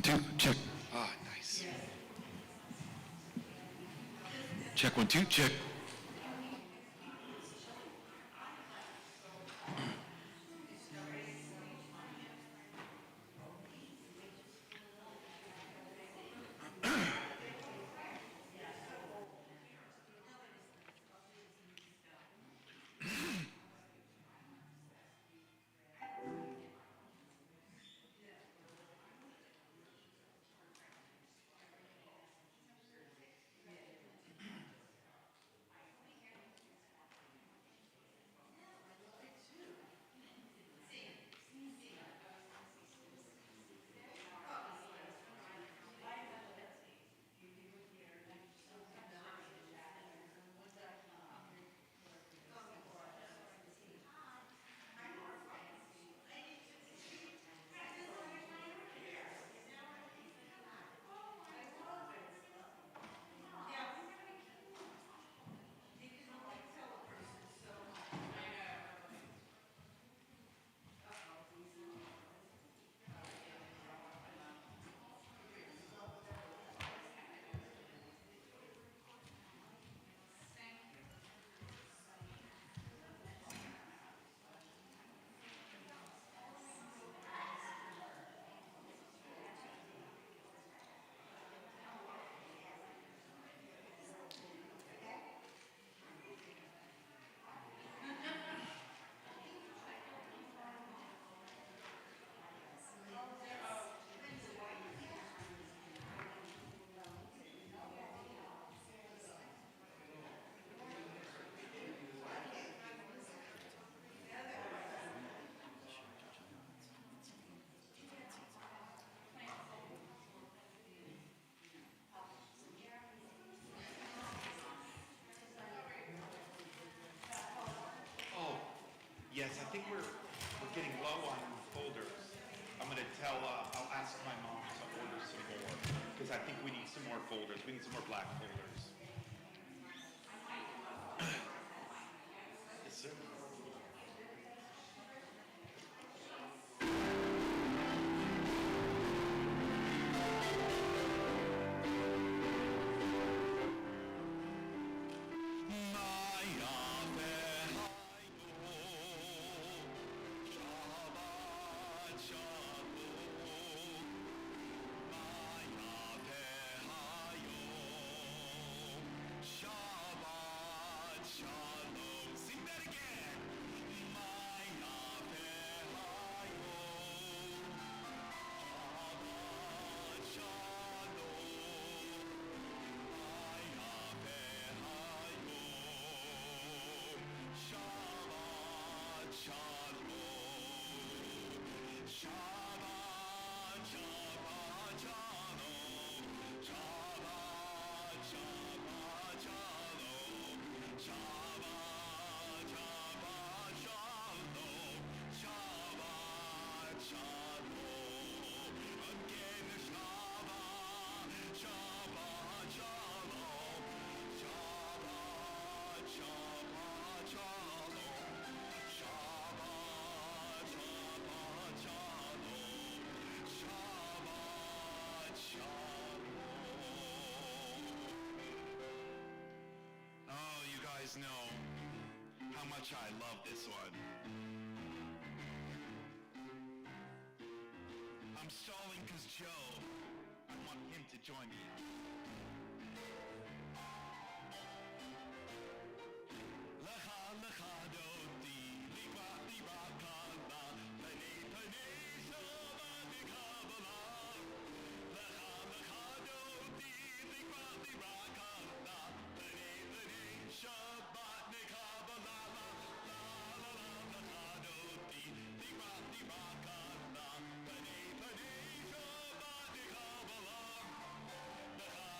1, 2, check. Ah, nice. Check 1, 2, check. Oh, yes, I think we're getting low on folders. I'm gonna I'll ask my mom to order some more, because I think we need some more folders. We need some more black folders. Yes, sir. Sing that again. Oh, you guys know how much I love this one. I'm stalling because Joe, I want him to join me. Lecha lecha doti, liba liba kala, pene pene shava nikabala. Lecha lecha doti, liba liba kala, pene pene Shabbat nikabala. La la la la lecha doti, liba liba kala, pene pene Shabbat nikabala. Lecha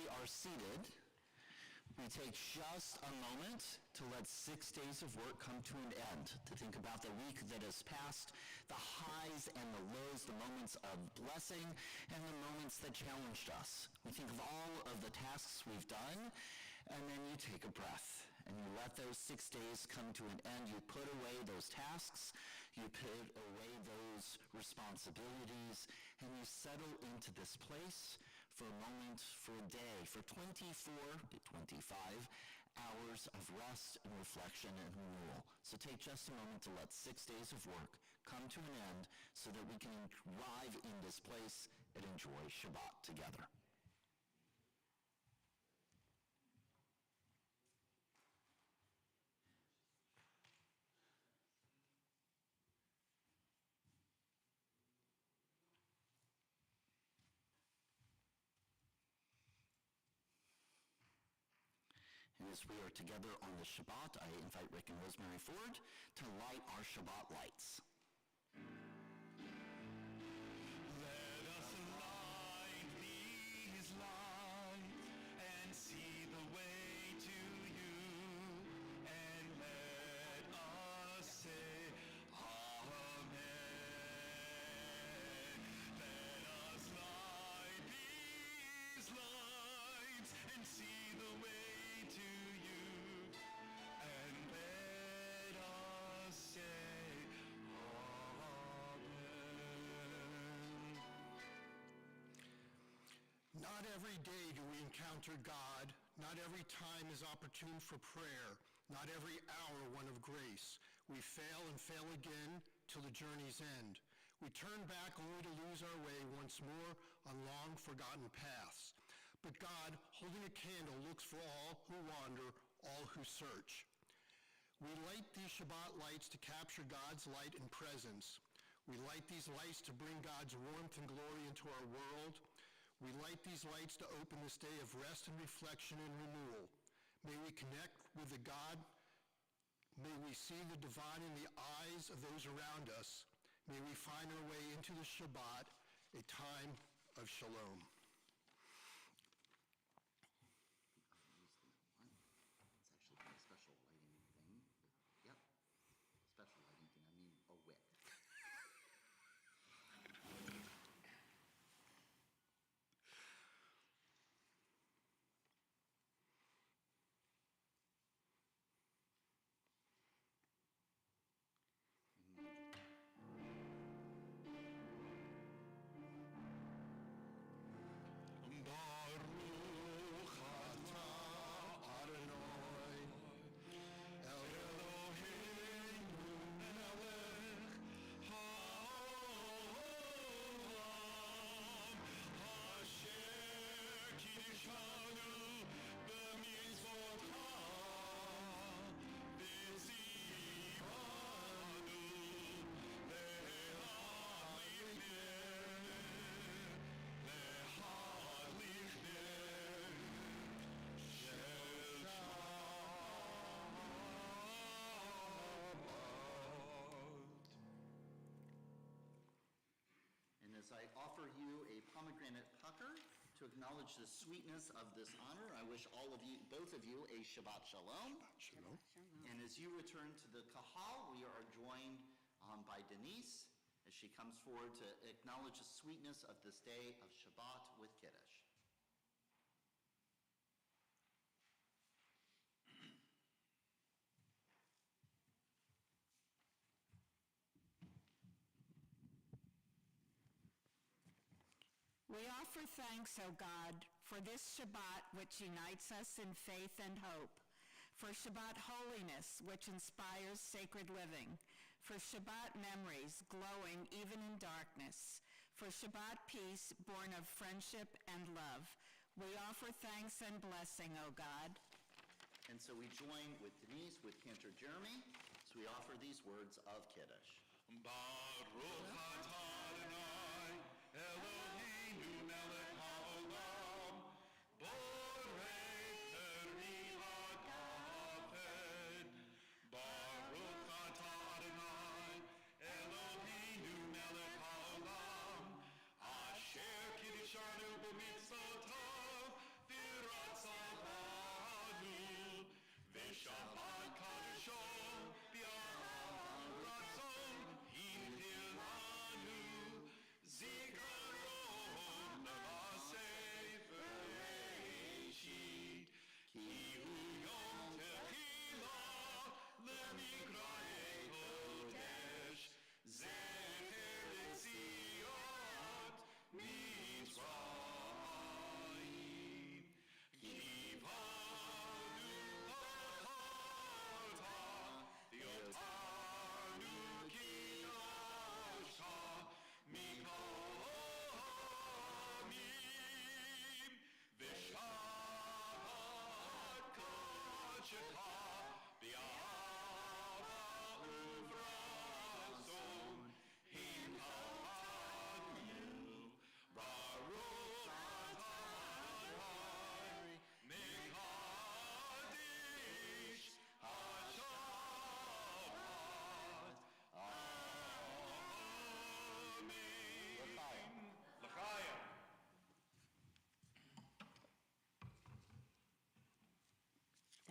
we are seated, we take just a moment to let 6 days of work come to an end, to think about the week that has passed, the highs and the lows, the moments of blessing and the moments that challenged us. We think of all of the tasks we've done, and then you take a breath and you let those 6 days come to an end. You put away those tasks, you put away those responsibilities, and you settle into this place for a moment, for a day, for 24 to 25 hours of rest and reflection and renewal. So take just a moment to let 6 days of work come to an end so that we can arrive in this place and enjoy Shabbat together. And as we are together on the Shabbat, I invite Rick and Rosemary forward to light our Shabbat lights. Let us light these lights and see the way to you, and let us say Amen. Let us light these lights and see the way to you, and let us say Amen. Not every day do we encounter God. Not every time is opportune for prayer. Not every hour one of grace. We fail and fail again till the journey's end. We turn back only to lose our way once more on long forgotten paths. But God, holding a candle, looks for all who wander, all who search. We light these Shabbat lights to capture God's light and presence. We light these lights to bring God's warmth and glory into our world. We light these lights to open this day of rest and reflection and renewal. May we connect with the God. May we see the divine in the eyes of those around us. May we find our way into the Shabbat, a time of shalom. It's actually a special lighting thing. Yep. Special lighting thing. I mean, a wick. Baruch atah Adonai Eloheinu melech haolam asher kiddushanu b'mitzvotav v'tzivanu le'adlich And as I offer you a pomegranate pucker to acknowledge the sweetness of this honor, I wish all of you, both of you, a Shabbat Shalom. Shalom. And as you return to the Kahal, we are joined by Denise as she comes forward to acknowledge the sweetness of this day of Shabbat with Kiddush. We offer thanks, O God, for this Shabbat which unites us in faith and hope, for Shabbat holiness which inspires sacred living, for Shabbat memories glowing even in darkness, for Shabbat peace born of friendship and love. We offer thanks and blessing, O God. And so we join with Denise, with Cantor Jeremy, as we offer these words of Kiddush. Baruch atah Adonai Eloheinu melech haolam borei peri hakafed. Baruch atah Adonai Eloheinu melech haolam asher kiddushanu b'mitzvotav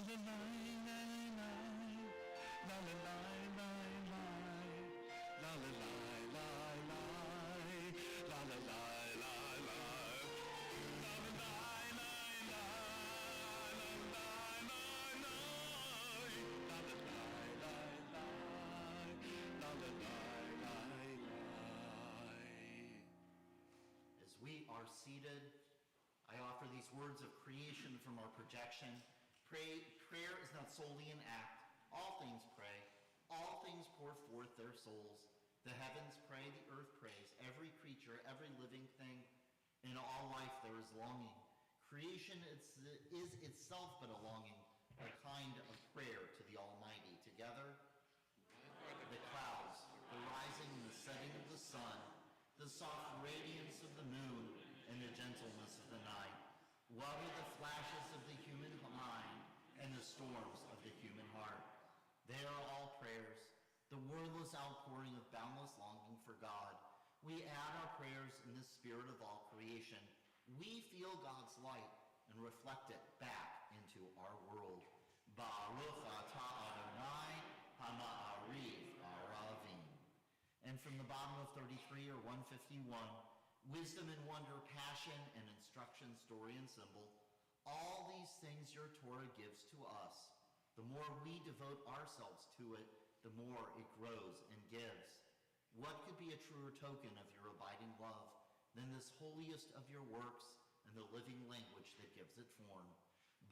la la la la la la la la la la la la la la la la la As we are seated, I offer these words of creation from our projection. Prayer is not solely an act. All things pray. All things pour forth their souls. The heavens pray, the earth prays. Every creature, every living thing, in all life there is longing. Creation is itself but a longing, a kind of prayer to the Almighty. Together, the clouds, the rising and the setting of the sun, the soft radiance of the moon, and the gentleness of the night. What are the flashes of the human mind and the storms of the human heart? They are all prayers, the wordless outpouring of boundless longing for God. We add our prayers in the spirit of all creation. We feel God's light and reflect it back into our world. Baruch atah Adonai hama'ariv aravim. And from the bottom of 33 or 151, wisdom and wonder, passion and instruction, story and symbol, all these things your Torah gives to us. The more we devote ourselves to it, the more it grows and gives. What could be a truer token of your abiding love than this holiest of your works and the living language that gives it form?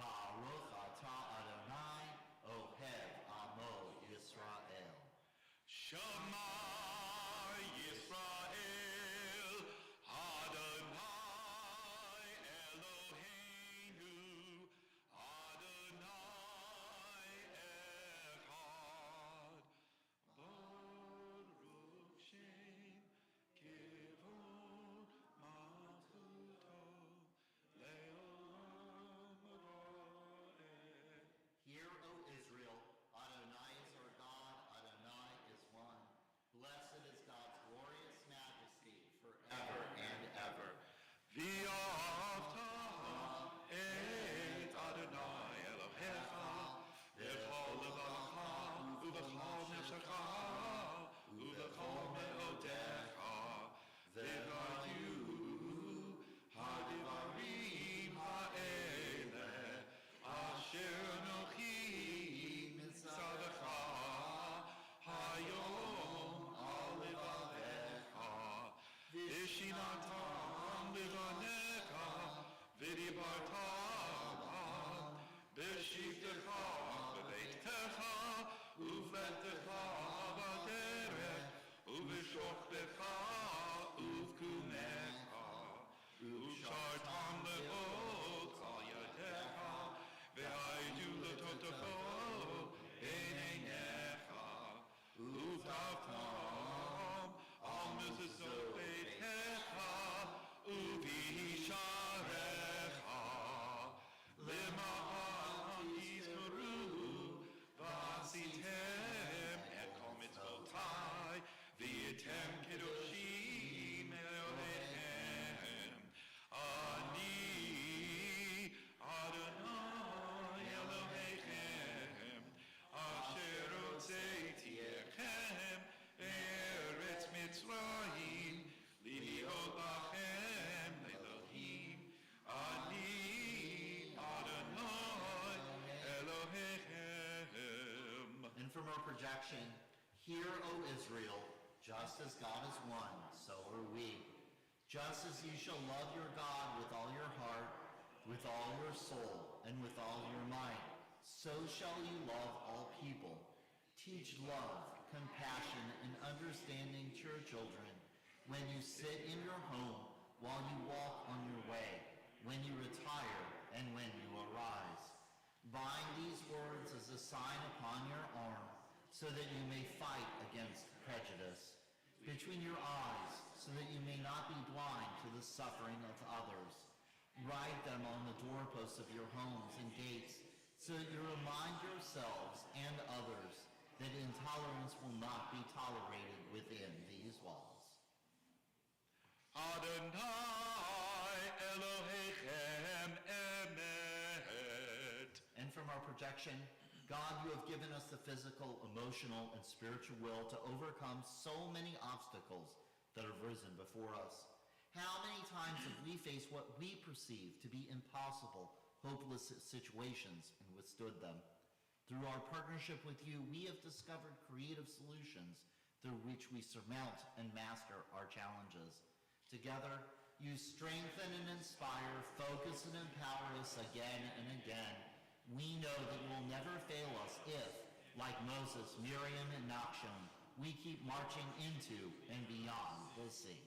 Baruch atah Adonai Ohev Amo Yisrael. Shema Yisrael, Adonai Eloheinu, Adonai Echad. Baruch Shem Kivon Malchuto Le'olam Ro'eh. Hear, O Israel, Adonai is our God, Adonai is one. Blessed is God's glorious majesty forever and ever. V'ahavta et Adonai Elohecha b'chol levacha u'b'chol nefshecha u'b'chol me'odecha v'hayu hadivarim ha'ele asher anochi mitzadecha hayom al levavecha v'shinatam levanecha v'dibartam b'shivtecha b'beitecha uvletecha b'derech uv'shochtecha uv'kumecha uv'shartam le'ot al yadecha v'haydu l'totecho b'neinecha uv'tavtam al mezuzot beitecha uv'isharecha למען יזכרו ועשיתם את כל מצוותיי והייתם קדושים אלוהיכם. אני אדוני אלוהיכם אשר הוצאתי אתכם מארץ מצרים להיות לכם לאלוהים. אני And from our projection, hear, O Israel, just as God is one, so are we. Just as you shall love your God with all your heart, with all your soul, and with all your might, so shall you love all people. Teach love, compassion, and understanding to your children when you sit in your home, while you walk on your way, when you retire, and when you arise. Bind these words as a sign upon your arm, so that you may fight against prejudice. Between your eyes, so that you may not be blind to the suffering of others. Write them on the doorposts of your homes and gates, so that you remind yourselves and others that intolerance will not be tolerated within these walls. Adonai Elohechem Emet. And from our our projection, God, you have given us the physical, emotional, and spiritual will to overcome so many obstacles that have risen before us. How many times have we faced what we perceive to be impossible, hopeless situations and withstood them? Through our partnership with you, we have discovered creative solutions through which we surmount and master our challenges. Together, you strengthen and inspire, focus and empower us again and again. We know that you will never fail us if, like Moses, Miriam, and Nachshon, we keep marching into and beyond the sea.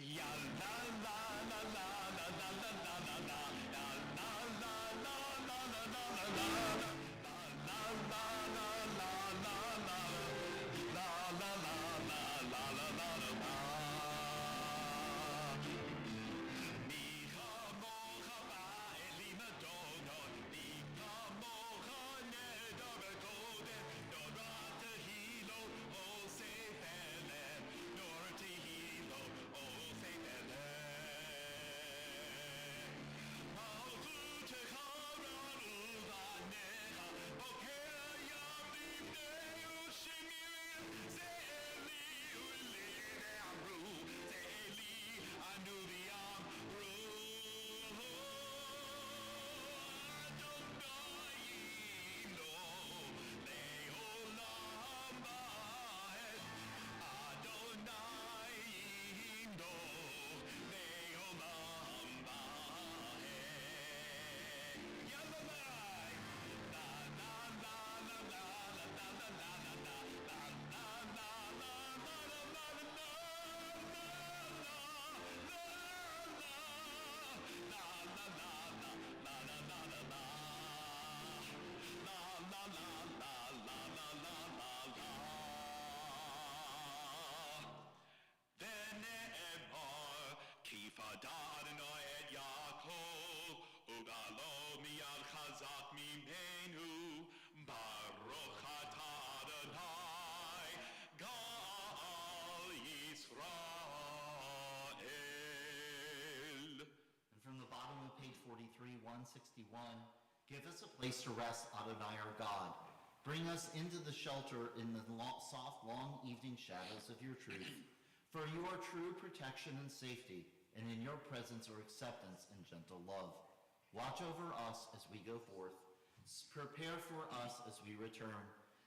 Ya la la la la la la la la la la la la la la la la la la. And from the bottom of page 43, 161, give us a place to rest, Adonai our God. Bring us into the shelter in the soft, long evening shadows of your truth. For you are true protection and safety, and in your presence are acceptance and gentle love. Watch over us as we go forth. Prepare for us as we return.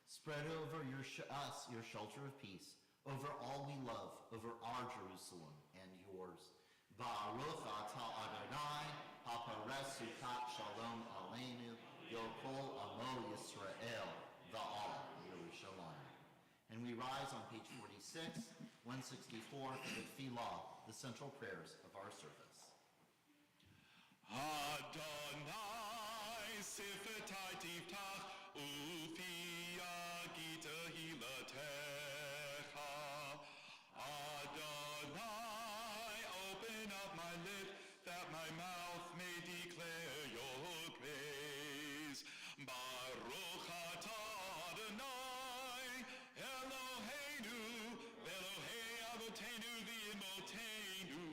Spread over us your shelter of peace, over all we love, over our Jerusalem and yours. Baruch atah Adonai, hapares sukat shalom aleinu, yokol amo Yisrael, va'al Yerushalayim. And we rise on page 46, 164, for the Tefillah, the central prayers of our service. Adonai sifetai tiftach ufiyagi tehilatecha. Adonai, open up my lips that my mouth may declare your praise. Baruch atah Adonai Eloheinu Elohei Avotenu v'Imotenu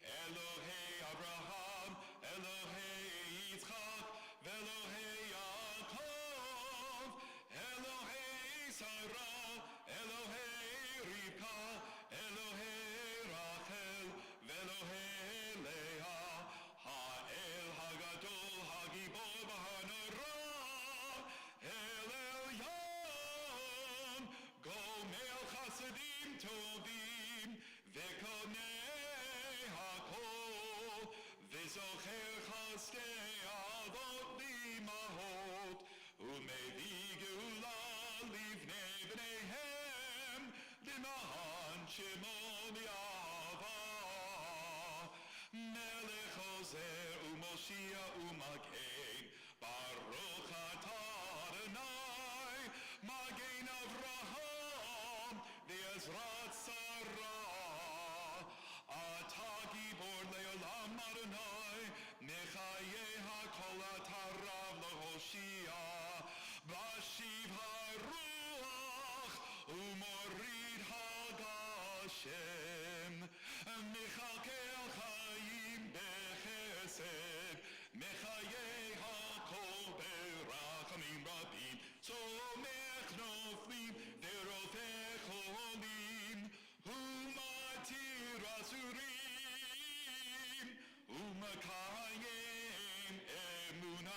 Elohei Abraham Elohei Yitzchak Velohei Yaakov Elohei Sarah Elohei Rivka Elohei Rachel Velohei Leah Ha'el Hagadol Hagibor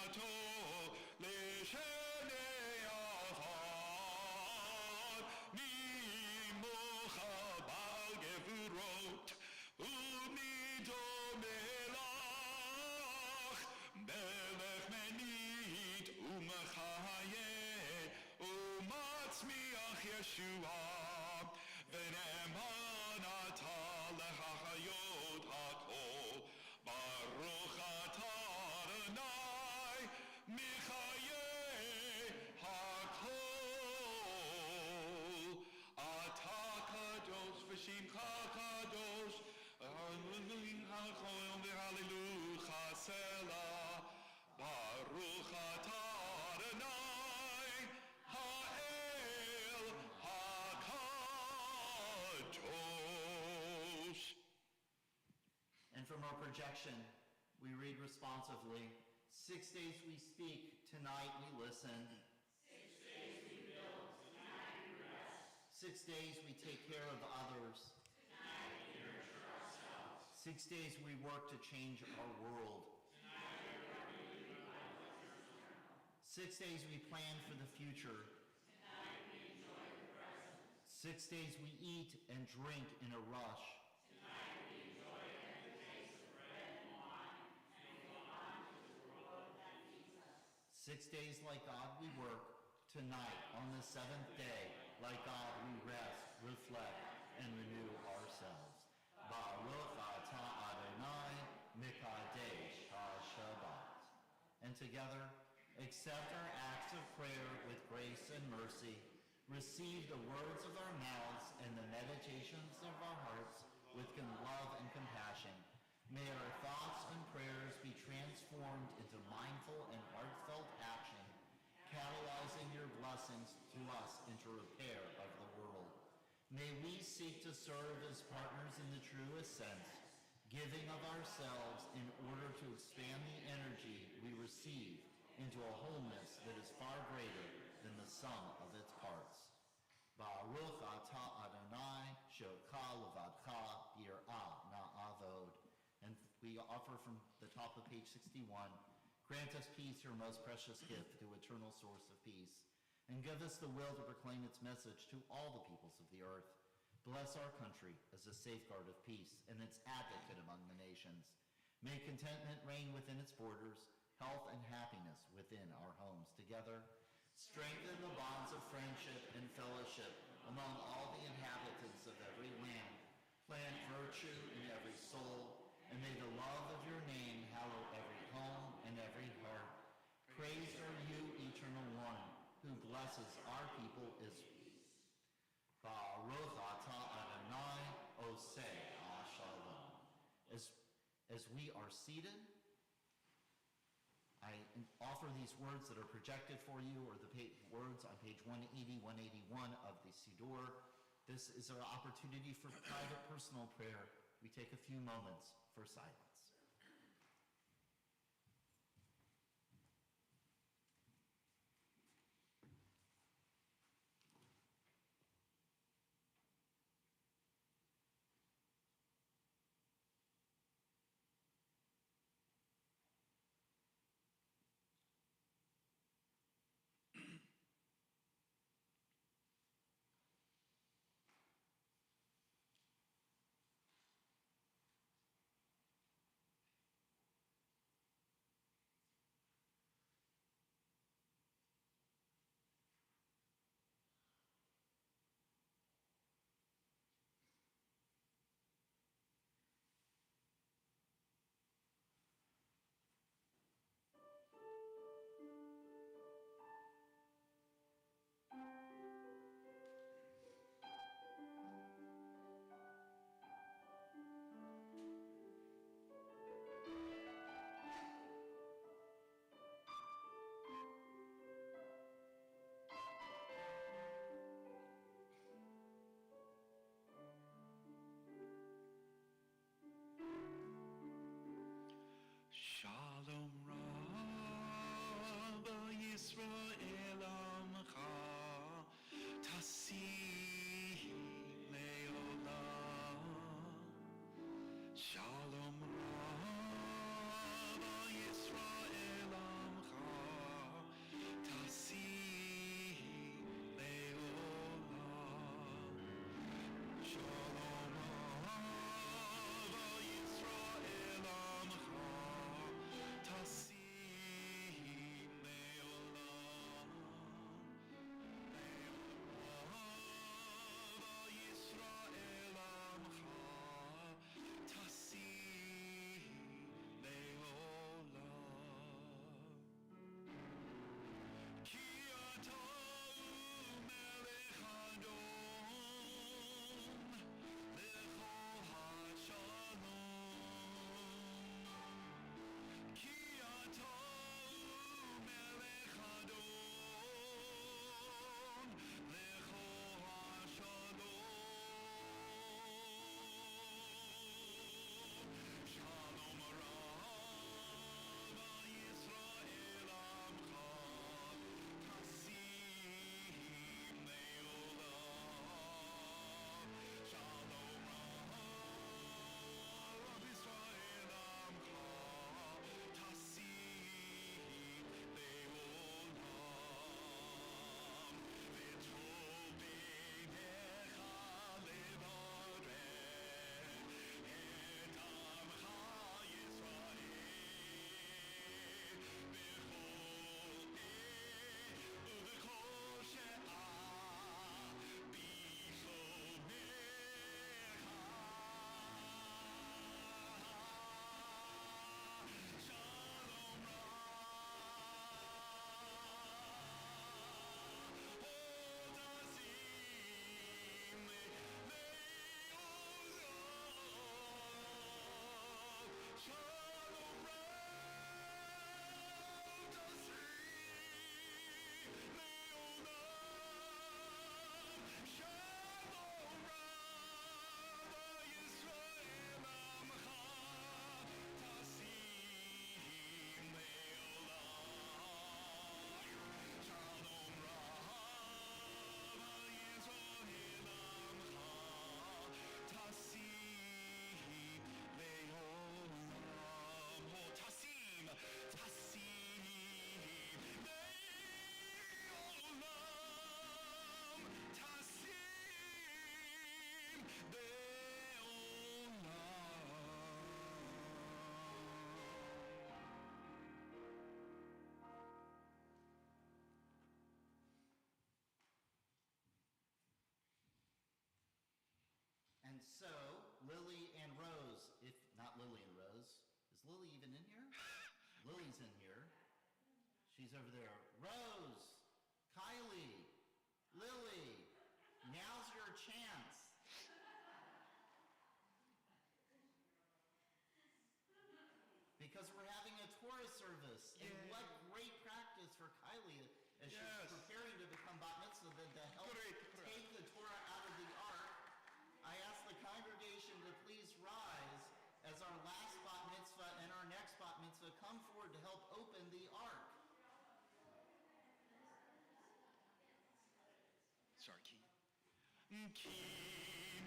Bechato Leshenei Avad Mimocha Bal Gevurot Umido Melach Melech Menit Umachaye Umatzmiach Yeshua Venemanata Lechachayot Hakol Baruch Atah Adonai Michayeh Hakol Atah Kadosh V'Shimcha Kadosh Hallelujah Selah Baruch Atah Adonai Ha'el HaKadosh. And from our projection, we read responsively, 6 days we speak, tonight we listen. 6 days we build, tonight we rest. 6 days we take care of others. Tonight we nurture ourselves. 6 days we work to change our world. Tonight we are renewed by what's eternal. 6 days we plan for the future. Tonight we enjoy the present. 6 days we eat and drink in a rush. 6 days like God we work, tonight on the seventh day, like God we rest, reflect, and renew ourselves. Baruch atah Adonai Mikadesh HaShabbat. And together, accept our acts of prayer with grace and mercy, receive the words of our mouths and the meditations of our hearts with love and compassion. May our thoughts and prayers be transformed into mindful and heartfelt action, catalyzing your blessings to us into repair of the world. May we seek to serve as partners in the truest sense, giving of ourselves in order to expand the energy we receive into a wholeness that is far greater than the sum of its parts. Baruch atah Adonai she'oka levadcha yir'ah na'avod. And we offer from the top of page 61, grant us peace, your most precious gift, through eternal source of peace. And give us the will to proclaim its message to all the peoples of the earth. Bless our country as a safeguard of peace and its advocate among the nations. May contentment reign within its borders, health and happiness within our homes. Together, strengthen the bonds of friendship and fellowship among all the inhabitants of every land. Plant virtue in every soul, and may the love of your name hallow every home and every heart. Praised are you, eternal one, who blesses our people is peace. Baruch atah Adonai oseh shalom. As we are seated, I offer these words that are projected for you, or the words on page 180, 181 of the Siddur. This is our opportunity for private personal prayer. We take a few moments for silence. And so, Lily and Rose, if not Lily and Rose, is Lily even in here? Lily's in here. She's over there. Rose, Kylie, Lily, now's your chance. Because we're having a Torah service. And what great practice for Kylie as she's preparing to become bat mitzvah, then to help take the Torah out of the ark. I ask the congregation to please rise as our last bat mitzvah and our next bat mitzvah come forward to help open the ark. Sorry, Ki. Ki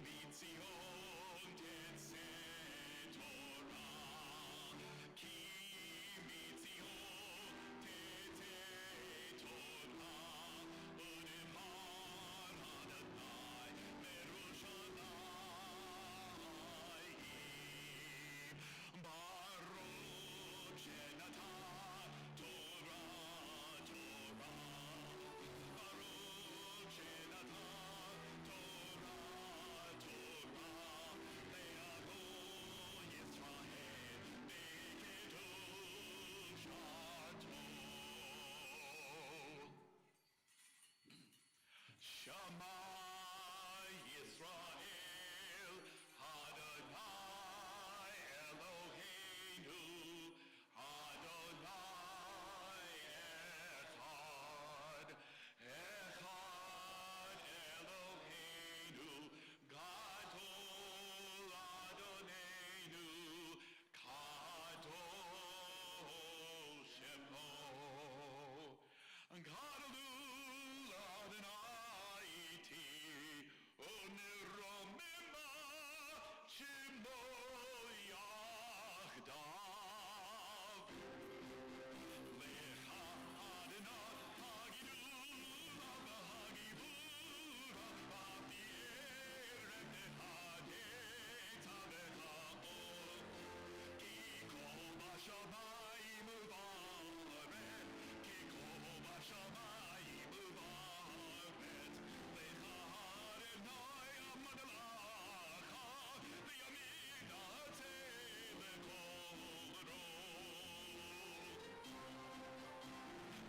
mitzion tetzeh Torah. Ki mitzion tetzeh Torah. Udemar Adonai Merushalayim. Baruch shenatan Torah, Torah. Baruch shenatan Torah, Torah. Le'aro Yisrael bekedushato. Shema Yisrael, Adonai Eloheinu, Adonai Echad, Echad Eloheinu, Gadol Adonenu, Kadosh Shemo. Gadol Adonai iti, Oniromima Shemo Yachdav. Lecha Adonai Hagidula v'hagivura v'avdi'erem nehadeta v'ha'or. Ki kol b'shamayim uvaret, ki kol b'shamayim uvaret. Lecha Adonai amadalacha v'yamin atzeh v'kol roh.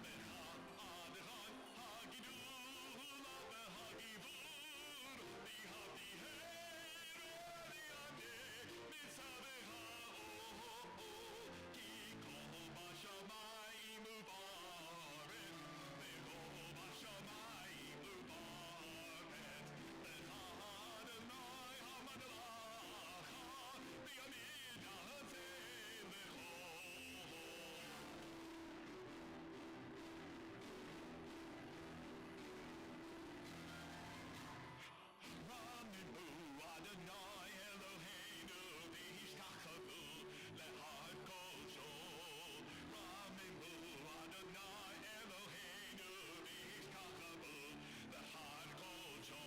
Lecha Adonai hagidula v'hagivur v'havdi'er v'yadeh mitzaveh ha'or. Ki kol b'shamayim uvaret, v'kol b'shamayim uvaret. Lecha Adonai hamadalacha v'yamin atzeh v'kol. Ramimu Adonai Eloheinu v'hishtachavu lehar kodsho. Ramimu Adonai Eloheinu v'hishtachavu lehar kodsho.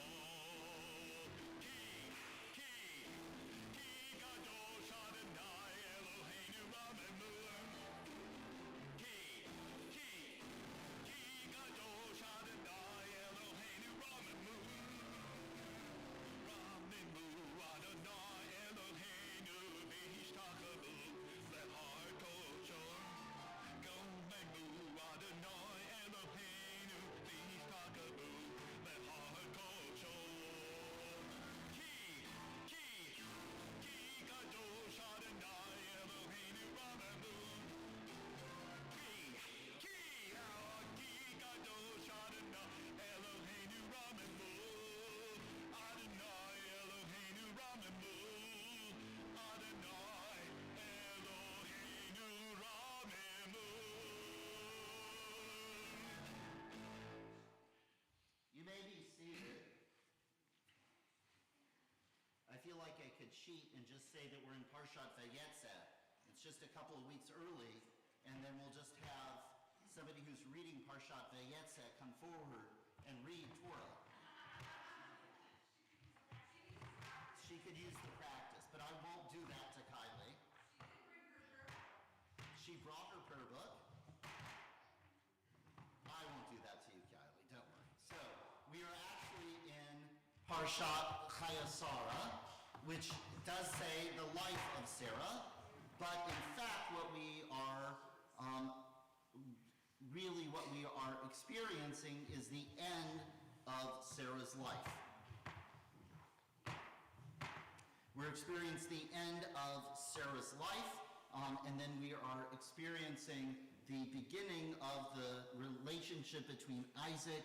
Ki kadosh Adonai Eloheinu ramimu. Ki kadosh Adonai Eloheinu ramimu. Ramimu Adonai Eloheinu v'hishtachavu lehar kodsho. Gomemu Adonai Eloheinu v'hishtachavu lehar kodsho. Ki kadosh Adonai Eloheinu ramimu. Ki kadosh Adonai Eloheinu ramimu. Adonai Eloheinu ramimu. Adonai Eloheinu ramimu. You may be seated. I feel like I could cheat and just say that we're in Parshat Vayetzeh. It's just a couple of weeks early, and then we'll just have somebody who's reading Parshat Vayetzeh come forward and read Torah. She could use the practice, but I won't do that to Kylie. She brought her prayer book. I won't do that to you, Kylie, don't worry. So, we are actually in Parshat Chayasara, which does say the life of Sarah, but in fact what we are experiencing is the end of Sarah's life. We're experiencing the end of Sarah's life, and then we are experiencing the beginning of the relationship between Isaac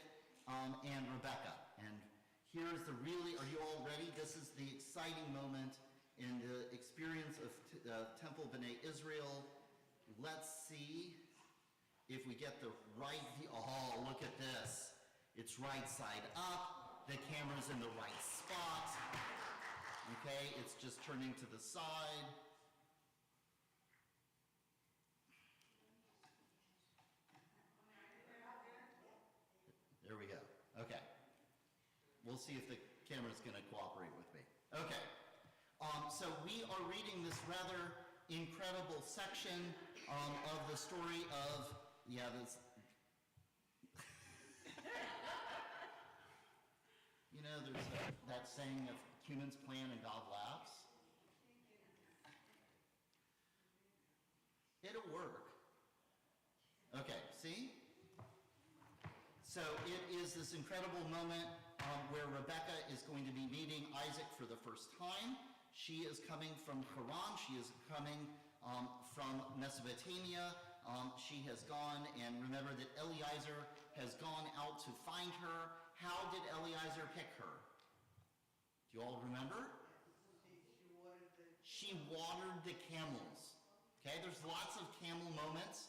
and Rebekah. And here's the are you all ready? This is the exciting moment in the experience of Temple B'nai Israel. Let's see if we get the right view. Oh, look at this. It's right side up. The camera's in the right spot. Okay, it's just turning to the side. There we go. Okay. We'll see if the camera's going to cooperate with me. Okay. So we are reading this rather incredible section of the story of, this. You know, there's that saying of humans plan and God laughs. It'll work. Okay, see? So it is this incredible moment where Rebekah is going to be meeting Isaac for the first time. She is coming from Haran. She is coming from Mesopotamia. She has gone, and remember that Eliezer has gone out to find her. How did Eliezer pick her? Do you all remember? She watered the camels. Okay, there's lots of camel moments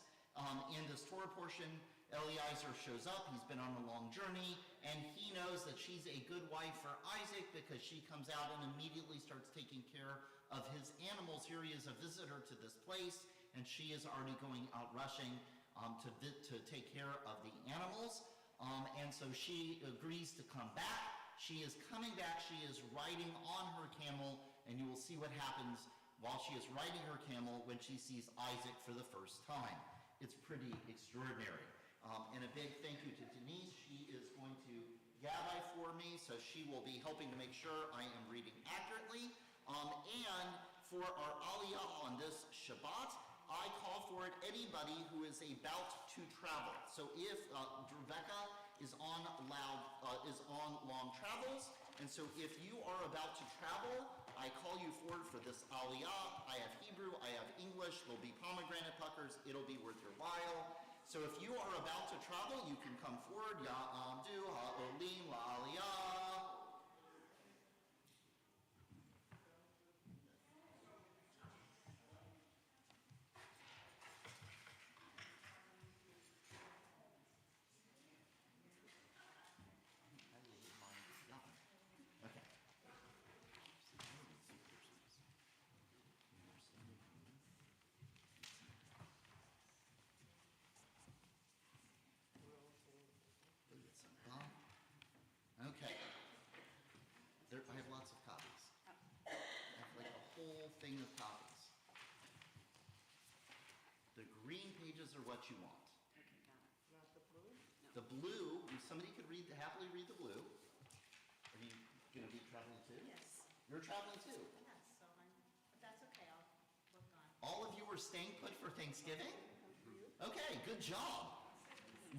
in this Torah portion. Eliezer shows up. He's been on a long journey, and he knows that she's a good wife for Isaac because she comes out and immediately starts taking care of his animals. Here he is, a visitor to this place, and she is already going out rushing to take care of the animals. And so she agrees to come back. She is coming back. She is riding on her camel, and you will see what happens while she is riding her camel when she sees Isaac for the first time. It's pretty extraordinary. And a big thank you to Denise. She is going to gabbai for me, so she will be helping to make sure I am reading accurately. And for our aliyah on this Shabbat, I call for it anybody who is about to travel. So if Rebekah is on long travels, and so if you are about to travel, I call you forward for this aliyah. I have Hebrew, I have English, there'll be pomegranate puckers, it'll be worth your while. So if you are about to travel, you can come forward. Ya'amdu ha'olim la'aliyah. Okay. I have lots of copies. I have like a whole thing of copies. The green pages are what you want. Okay, got it. Not the blue? No. The blue, if somebody could happily read the blue. Are you going to be traveling too? Yes. You're traveling too? Yes, but that's okay, I'll look on. All of you were staying put for Thanksgiving? Okay, good job.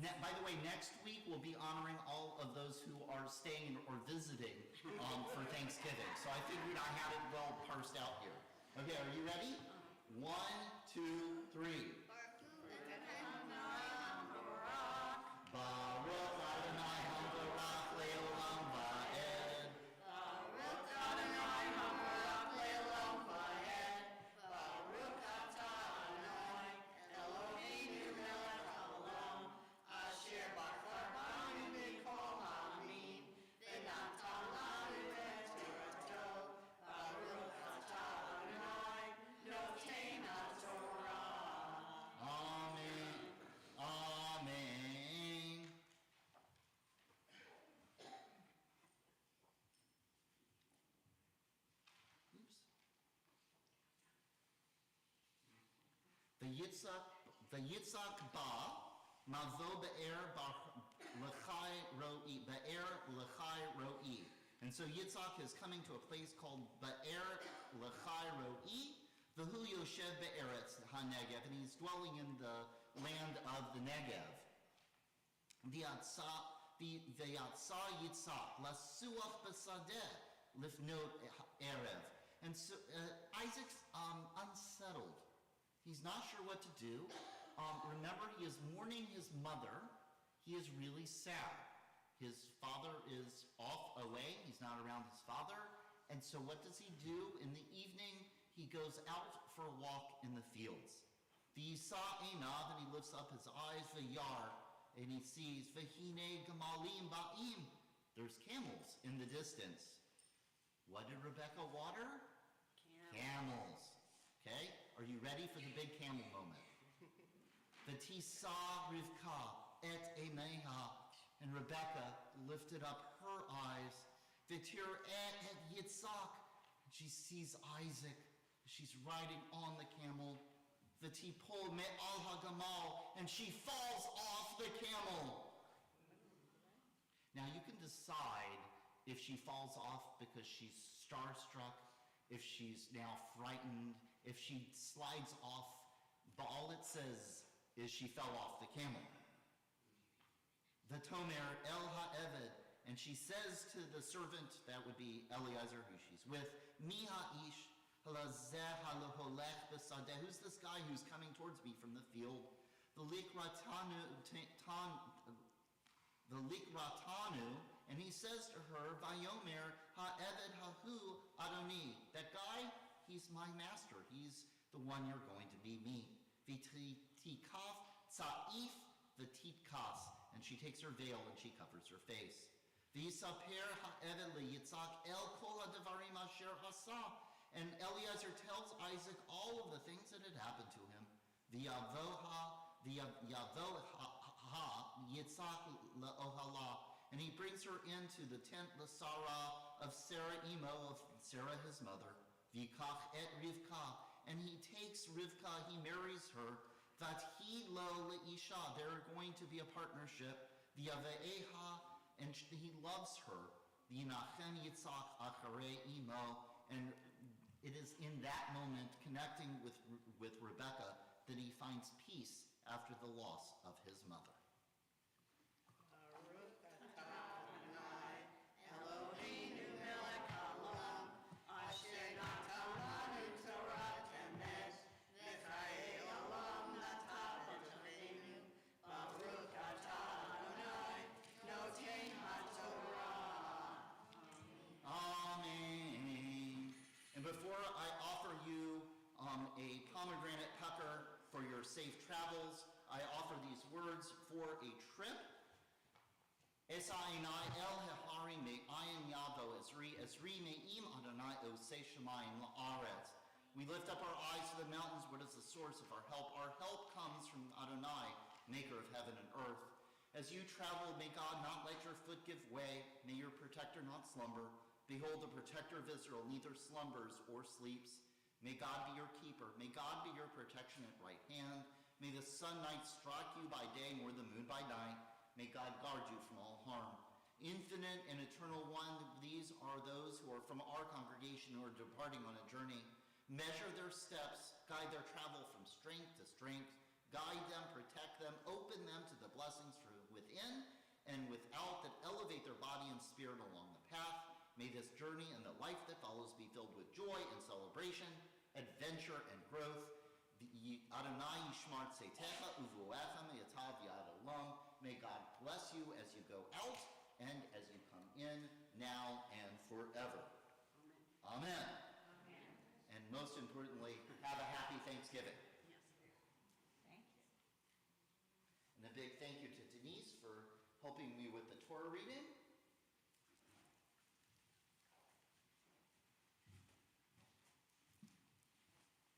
By the way, next week we'll be honoring all of those who are staying or visiting for Thanksgiving. So I figured I had it well parsed out here. Okay, are you ready? 1, 2, 3. Baruch Adonai Hamvarach Le'olam Va'ed. Baruch Adonai Hamvarach Le'olam Va'ed. Baruch atah Adonai Eloheinu melech haolam asher bachar mikol ha'amim v'natan lanu et Torato. Baruch atah Adonai noten haTorah. Amen. Amen. Oops. V'yitzak ba mavo be'er l'chai ro'i be'er l'chai ro'i. And And so Yitzhak is coming to a place called Be'er Lechai Ro'i, V'hu Yoshev Be'eretz HaNegev, and he's dwelling in the land of the Negev. V'yatsa Yitzhak lasuach b'sadeh lifnot erev. And so Isaac's unsettled. He's not sure what to do. Remember, he is mourning his mother. He is really sad. His father is off away. He's not around his father. And so what does he do? In the evening, he goes out for a walk in the fields. V'yisa einav, and he lifts up his eyes, v'yar, and he sees, v'hine gemalim ba'im. There's camels in the distance. What did Rebecca water? Camels. Okay? Are you ready for the big camel moment? V'tisa Rivka et eneha, and Rebecca lifted up her eyes. V'tir et Yitzhak, she sees Isaac. She's riding on the camel. V'tipol me'al hagamal, and she falls off the camel. Now you can decide if she falls off because she's starstruck, if she's now frightened, if she slides off, but all it says is she fell off the camel. V'tomer el ha'eved, and she says to the servant, that would be Eliezer, who she's with, Mi ha'ish halazeh haloholech b'sadeh, who's this guy who's coming towards me from the field? V'likratanu, and he says to her, Vayomer ha'eved hahu adoni, that guy, he's my master. He's the one you're going to be me. V'tikaf tza'if v'titkas, and she takes her veil and she covers her face. V'yisaper ha'eved leYitzhak el kol ha'devarim asher hasa, and Eliezer tells Isaac all of the things that had happened to him. V'yavoha Yitzhak la'ohala, and he brings her into the tent l'sara of Sarah imo, of Sarah his mother. V'yikach et Rivka, and he takes Rivka, he marries her. Vathi lo le'isha, they're going to be a partnership. V'yave'eha, and he loves her. V'yinachem Yitzhak acharei imo, and it is in that moment, connecting with Rebecca, that he finds peace after the loss of his mother. Before I offer you a pomegranate pucker for your safe travels, I offer these words for a trip. Esa'inai el hehari me'ayin yavo esri me'im Adonai osei shamayim la'aretz. We lift up our eyes to the mountains. What is the source of our help? Our help comes from Adonai, maker of heaven and earth. As you travel, may God not let your foot give way. May your protector not slumber. Behold, the protector of Israel neither slumbers or sleeps. May God be your keeper. May God be your protection at right hand. May the sun night strike you by day, nor the moon by night. May God guard you from all harm. Infinite and eternal one, these are those who are from our congregation who are departing on a journey. Measure their steps, guide their travel from strength to strength. Guide them, protect them, open them to the blessings from within and without that elevate their body and spirit along the path. May this journey and the life that follows be filled with joy and celebration, adventure and growth. Adonai yishmar tzeitecha uvuechem yatav yad olam. May God bless you as you go out and as you come in, now and forever. Amen. Amen. And most importantly, have a happy Thanksgiving. Yes. Thank you. And a big thank you to Denise for helping me with the Torah reading.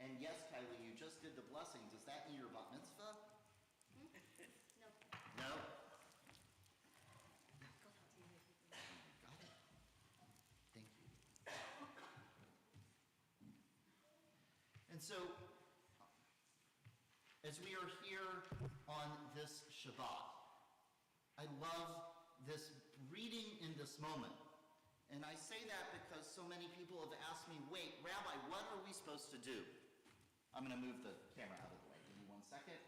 And yes, Kylie, you just did the blessing. Does that mean your bat mitzvah? No. No? Go ahead. Got it. Thank you. And so, as we are here on this Shabbat, I love this reading in this moment. And I say that because so many people have asked me, wait, Rabbi, what are we supposed to do? I'm going to move the camera out of the way. Give me 1 second.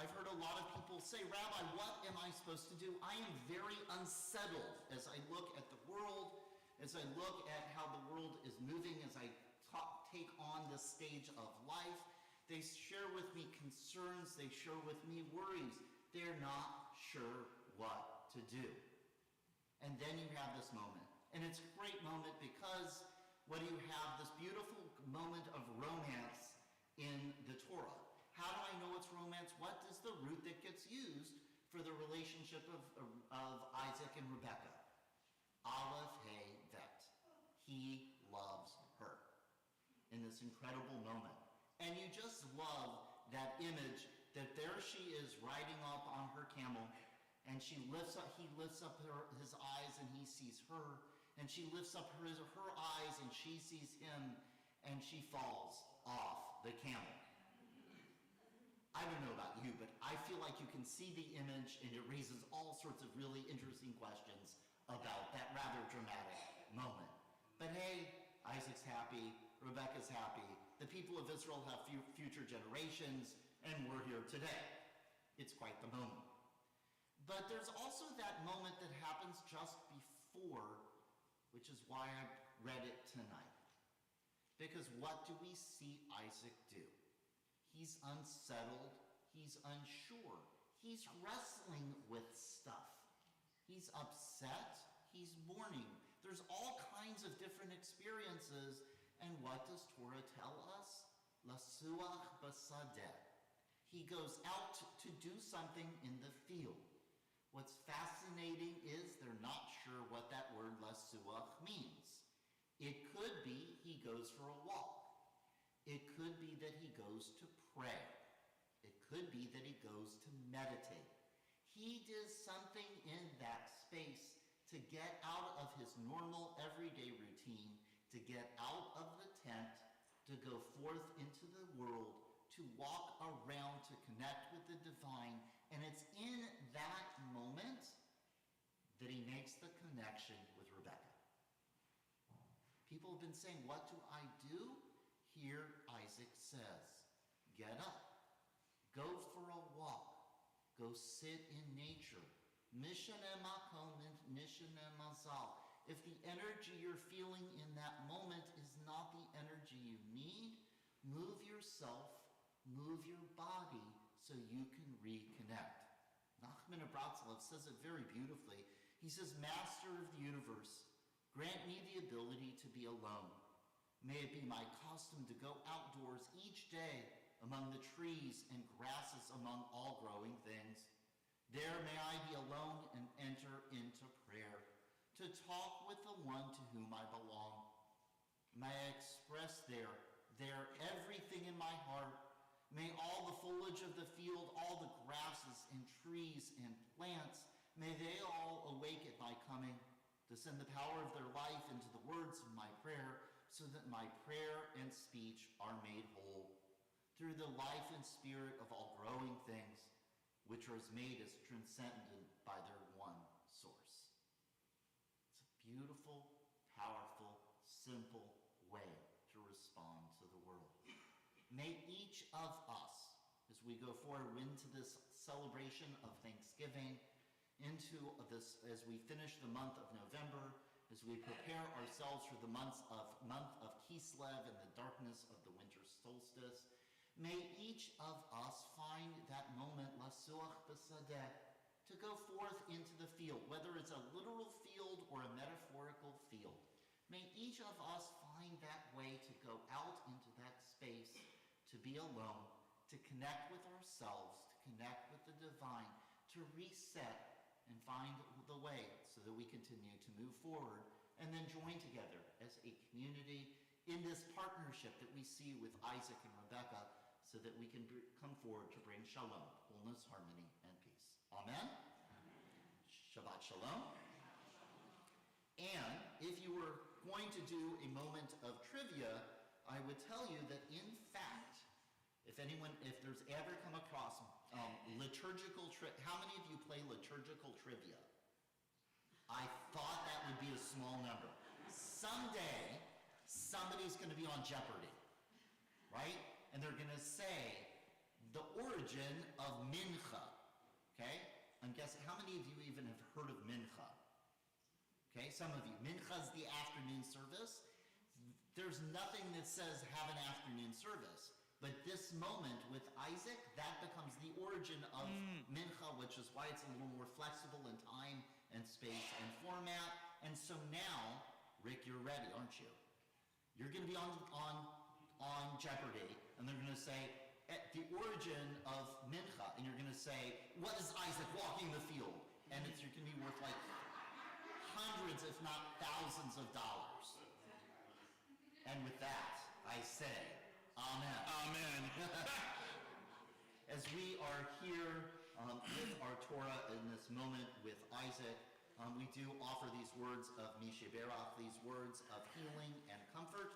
I've heard a lot of people say, Rabbi, what am I supposed to do? I am very unsettled as I look at the world, as I look at how the world is moving, as I take on this stage of life. They share with me concerns, they share with me worries. They're not sure what to do. And then you have this moment. And it's a great moment because what do you have? This beautiful moment of romance in the Torah. How do I know it's romance? What is the root that gets used for the relationship of Isaac and Rebekah? Aleph, Hey, Vet. He loves her in this incredible moment. And you just love that image that there she is riding up on her camel, and he lifts up his eyes and he sees her, and she lifts up her eyes and she sees him, and she falls off the camel. I don't know about you, but I feel like you can see the image and it raises all sorts of really interesting questions about that rather dramatic moment. But hey, Isaac's happy, Rebekah's happy, the people of Israel have future generations, and we're here today. It's quite the moment. But there's also that moment that happens just before, which is why I read it tonight. Because what do we see Isaac do? He's unsettled, he's unsure, he's wrestling with stuff. He's upset, he's mourning. There's all kinds of different experiences, and what does Torah tell us? Lasuach basadeh. He goes out to do something in the field. What's fascinating is they're not sure what that word lasuach means. It could be he goes for a walk. It could be that he goes to pray. It could be that he goes to meditate. He does something in that space to get out of his normal everyday routine, to get out of the tent, to go forth into the world, to walk around, to connect with the divine. And it's in that moment that he makes the connection with Rebekah. People have been saying, what do I do? Here Isaac says, get up, go for a walk, go sit in nature. Mishaneh makom, mishaneh mazal. If the energy you're feeling in that moment is not the energy you need, move yourself, move your body so you can reconnect. Nachman of Bratslav says it very beautifully. He says, Master of the universe, grant me the ability to be alone. May it be my custom to go outdoors each day among the trees and grasses among all growing things. There may I be alone and enter into prayer, to talk with the one to whom I belong. May I express there everything in my heart. May all the foliage of the field, all the grasses and trees and plants, may they all awake at my coming, to send the power of their life into the words of my prayer, so that my prayer and speech are made whole, through the life and spirit of all growing things, which are made as transcendent by their one source. It's a beautiful, powerful, simple way to respond to the world. May each of us, as we go forward into this celebration of Thanksgiving, into this, as we finish the month of November, as we prepare ourselves for the month of Kislev and the darkness of the winter solstice, may each of us find that moment, lasuach b'sadeh, to go forth into the field, whether it's a literal field or a metaphorical field. May each of us find that way to go out into that space, to be alone, to connect with ourselves, to connect with the divine, to reset and find the way so that we continue to move forward and then join together as a community in this partnership that we see with Isaac and Rebekah, so that we can come forward to bring shalom, wholeness, harmony, and peace. Amen? Shabbat shalom. And if you were going to do a moment of trivia, I would tell you that in fact, if if there's ever come across liturgical how many of you play liturgical trivia? I thought that would be a small number. Someday, somebody's going to be on Jeopardy, right? And they're going to say the origin of mincha, okay? I'm guessing, how many of you even have heard of mincha? Okay, some of you. Mincha's the afternoon service. There's nothing that says have an afternoon service. But this moment with Isaac, that becomes the origin of mincha, which is why it's a little more flexible in time and space and format. And so now, Rick, you're ready, aren't you? You're going to be on Jeopardy, and they're going to say, at the origin of mincha, and you're going to say, what is Isaac walking the field? And you're going to be worth like hundreds, if not thousands of dollars. And with that, I say, amen. Amen. As we are here with our Torah in this moment with Isaac, we do offer these words of Mishe Berach, these words of healing and comfort,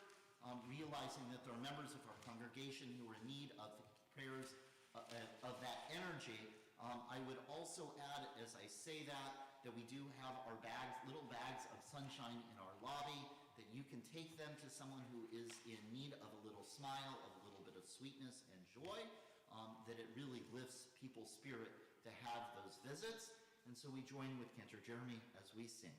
realizing that there are members of our congregation who are in need of prayers of that energy. I would also add, as I say that we do have our bags, little bags of sunshine in our lobby, that you can take them to someone who is in need of a little smile, of a little bit of sweetness and joy, that it really lifts people's spirit to have those visits. And so we join with Cantor Jeremy as we sing.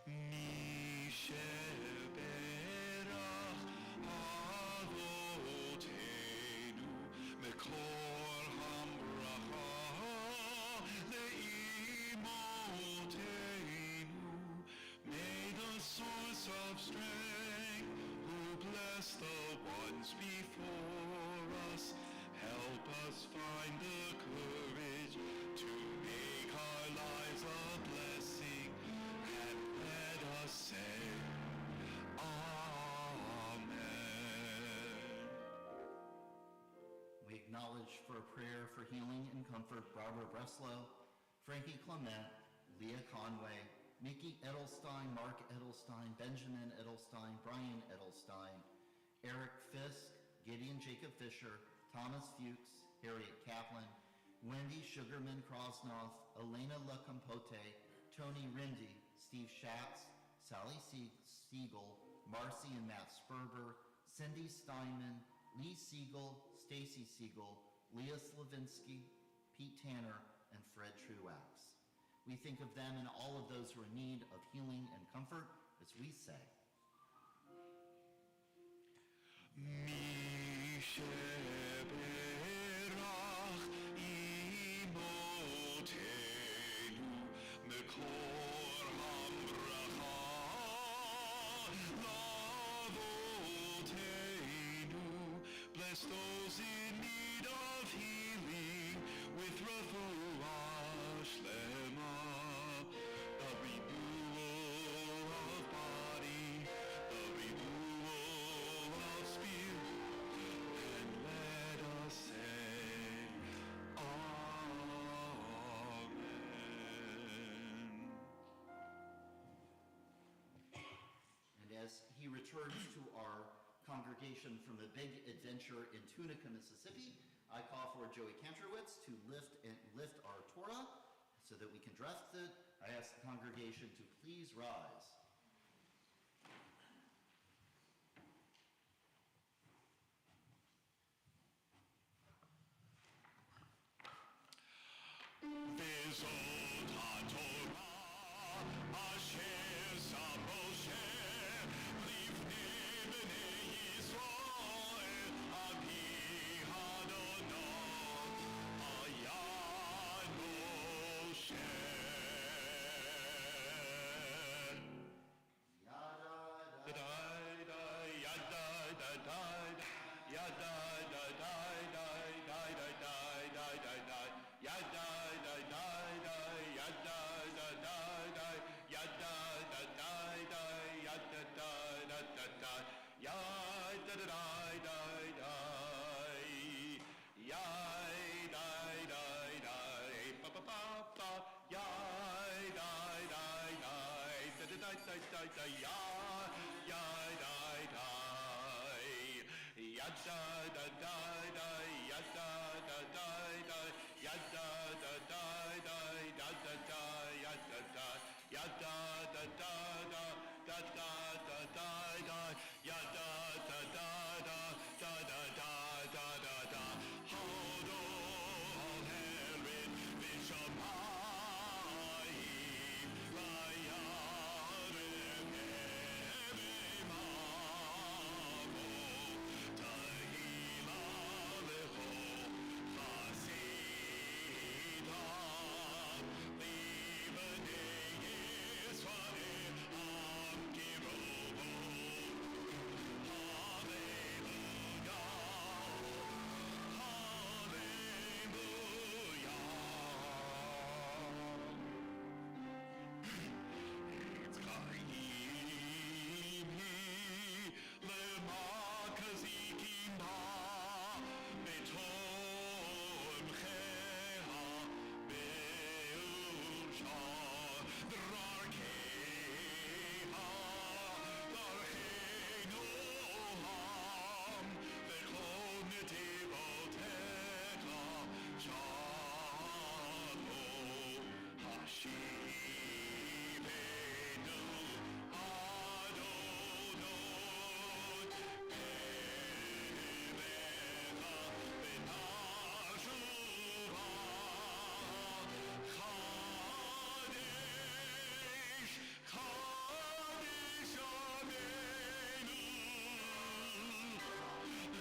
Mishe berach avotenu mekor hambracha leimotenu. May the source of strength, who bless the ones before us, help us find the courage to make our lives a blessing, and let us say, Amen. We acknowledge for a prayer for healing and comfort Barbara Breslow, Frankie Clement, Leah Conway, Mickey Edelstein, Mark Edelstein, Benjamin Edelstein, Brian Edelstein, Eric Fisk, Gideon Jacob Fisher, Thomas Fuchs, Harriet Kaplan, Wendy Sugarman Krosnoff, Elena LaCompote, Tony Rindy, Steve Schatz, Sally Siegel, Marcy and Matt Sperber, Cindy Steinman, Lee Siegel, Stacy Siegel, Leah Slavinsky, Pete Tanner, and Fred Truax. We think of them and all of those who are in need of healing and comfort as we say, Mishe berach imotenu mekor hambracha lavotenu. Bless those in need of healing with refuah shlema, the renewal of body, the renewal of spirit, and let us say, Amen. and as he returns to our congregation from the big adventure in Tunica, Mississippi, I call for Joey Kantrowitz to lift our Torah so that we can dress it. I ask the congregation to please rise. Bezot HaTorah asher sam Moshe lifnei bnei Yisrael abi Adonai ayad Moshe. da da da, ya da da da da, ya da da da da, da da da, ya da da, ya da da da da, da da da da da, ya da da da da, da da da da da da. Hold on, Herren, Vishamayim, Vayarem Evimamo, Tahila Leho, Chasida, Libanei Yisrael, Am Kirobo, Hallelujah, Hallelujah. It's Chaim Lema Kazikim Ba Betom Cheha Beusha Drarkeha Darcheinu Ham Vechol Netivotecha Shalom Hashivenu Adonai Elecha Benashuva Chadesh Chadesh Amenu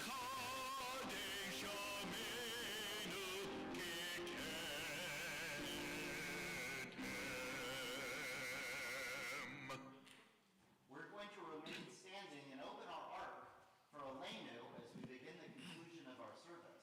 Chadesh Amenu Keketem. We're going to remain standing and open our ark for Elenu as we begin the conclusion of our service.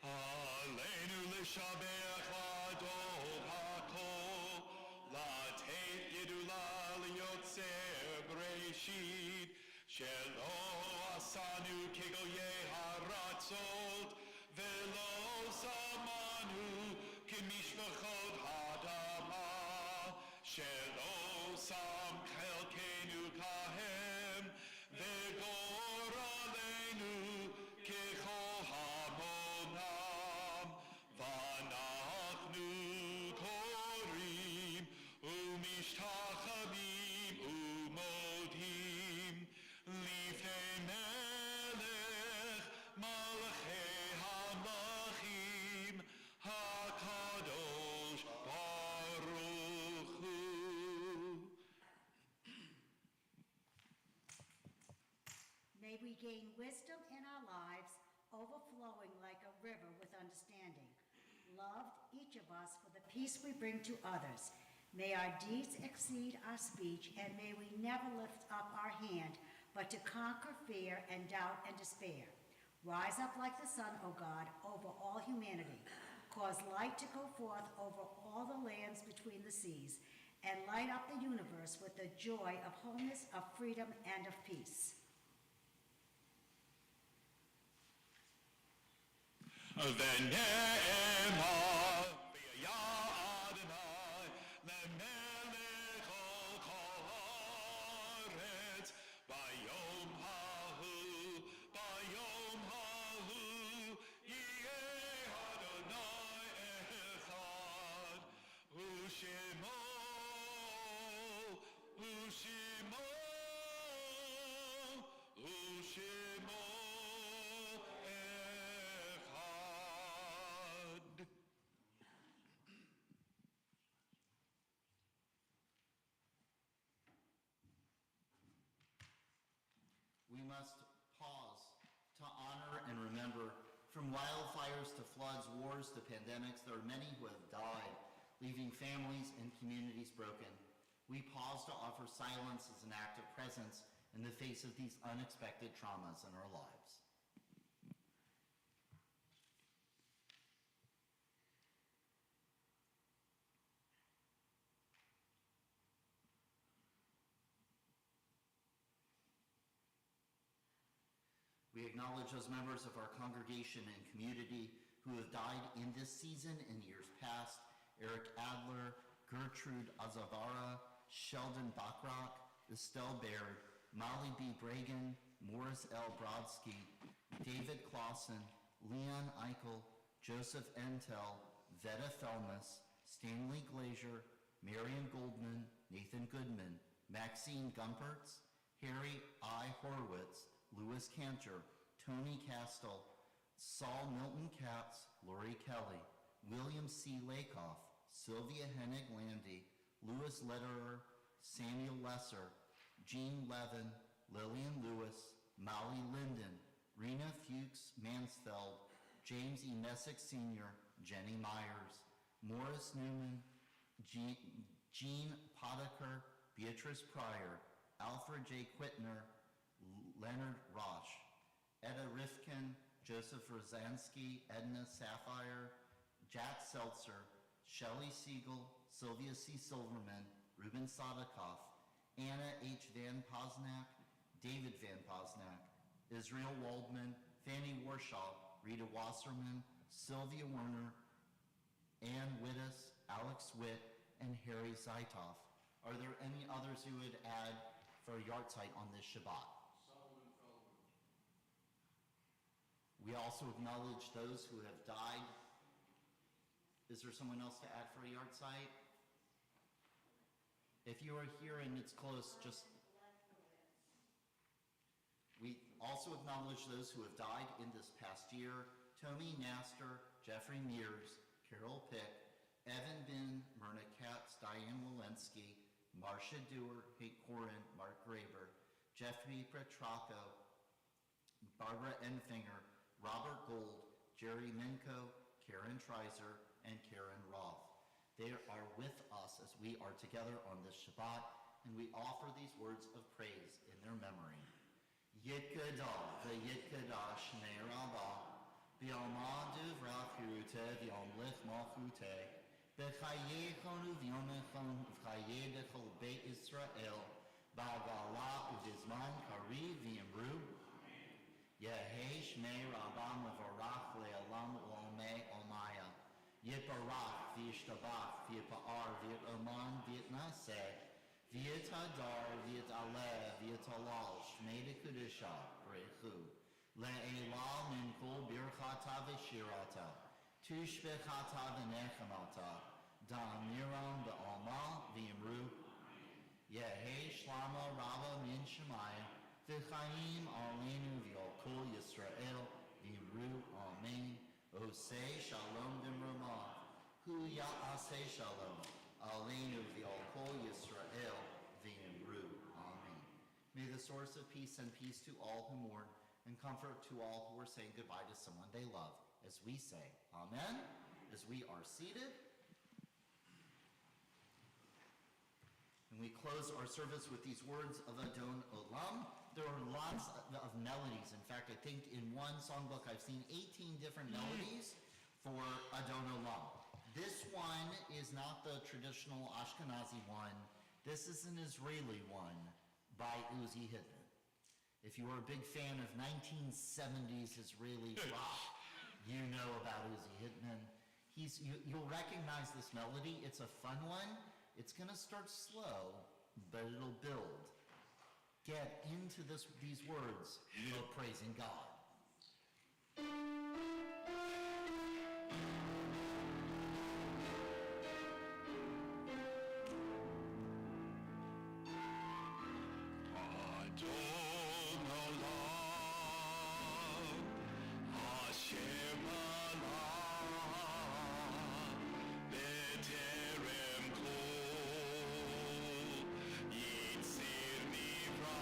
Aleinu l'shabech l'adol hakol, l'ateit yedula l'yotzer b'reishit, shelo asanu kegoye haratzot, velo samanu k'mishpachot hadama, shelo sam chelkenu kahem, v'gor aleinu kechol hamonam, v'anachnu korim umishtachavim umodim lifnei melech malachei hamlachim hakadosh baruch hu. May we gain wisdom in our lives, overflowing like a river with understanding. Loved each of us for the peace we bring to others. May our deeds exceed our speech, and may we never lift up our hand, but to conquer fear and doubt and despair. Rise up like the sun, O God, over all humanity. Cause light to go forth over all the lands between the seas, and light up the universe with the joy of wholeness, of freedom, and of peace. ונאמר והיה אדוני למלך על כל הארץ ביום ההוא יהיה אדוני אחד ושמו אחד. We must pause to honor and remember, from wildfires to floods, wars to pandemics, there are many who have died, leaving families and communities broken. We pause to offer silence as an act of presence in the face of these unexpected traumas in our lives. We acknowledge those members of our congregation and community who have died in this season and years past, Eric Adler, Gertrude Azavara, Sheldon Bachrock, Estelle Baird, Molly B. Bragan, Morris L. Brodsky, David Clausen, Leon Eichel, Joseph Entel, Vetta Felmus, Stanley Glazier, Marion Goldman, Nathan Goodman, Maxine Gumpertz, Harry I. Horowitz, Louis Cantor, Tony Castle, Saul Milton Katz, Lori Kelly, William C. Lakoff, Sylvia Hennig Landy, Louis Lederer, Samuel Lesser, Jean Levin, Lillian Lewis, Molly Linden, Rena Fuchs Mansfeld, James E. Messick Sr., Jenny Myers, Morris Newman, Jean Potiker, Beatrice Pryor, Alfred J. Quittner, Leonard Roche, Etta Rifkin, Joseph Rosansky, Edna Sapphire, Jack Seltzer, Shelley Siegel, Sylvia C. Silverman, Ruben Sadikoff, Anna H. Van Posnack, David Van Posnack, Israel Waldman, Fanny Warshaw, Rita Wasserman, Sylvia Werner, Ann Wittis, Alex Witt, and Harry Zaitoff. Are there any others who would add for a yard site on this Shabbat? We also acknowledge those who have died. Is there someone else to add for a yard site? If you are here and it's close, just... We also acknowledge those who have died in this past year: Tommy Naster, Jeffrey Mears, Carol Pick, Evan Bin, Myrna Katz, Diane Walensky, Marcia Dewar, Kate Corin, Mark Graber, Jeffrey Petracco, Barbara Enfinger, Robert Gold, Jerry Minko, Karen Treiser, and Karen Roth. They are with us as we are together on this Shabbat, and we offer these words of praise in their memory. Yitgadah v'yitgadah Shnei Rabbah, b'yomah duvrachute v'yomlich malchute, b'chayechon uv'yomechon uv'chayeh dechol beit Yisrael, ba'galah uv'izman kari v'yimru, Yehei Shmei Rabbah mevarach le'olam u'omei omaya, Yitbarach v'yishtabach v'yipa'ar v'yitoman v'yitnaseh, V'yitadar v'yitaleh v'yitalal Shmei Dekudisha Brechu, Le'elal min kol birchata v'shirata, Tushbechata v'nechamata, Da'amiram b'alma v'yimru, Yehei Shlama Rabba min Shemayim, V'chaim aleinu v'yol kol Yisrael, v'yimru amen, Osei shalom v'mramav, Hu ya'aseh shalom, aleinu v'yol kol Yisrael, v'yimru amen. May the source of peace send peace to all who mourn, and comfort to all who are saying goodbye to someone they love, as we say amen, as we are seated. And we close our service with these words of Adon Olam. There are lots of melodies. In fact, I think in one songbook I've seen 18 different melodies for Adon Olam. This one is not the traditional Ashkenazi one. This is an Israeli one by Uzi Hidman. If you are a big fan of 1970s Israeli rock, you know about Uzi Hidman. You'll recognize this melody. It's a fun one. It's going to start slow, but it'll build. Get into these words of praising God. Yitzir nivra,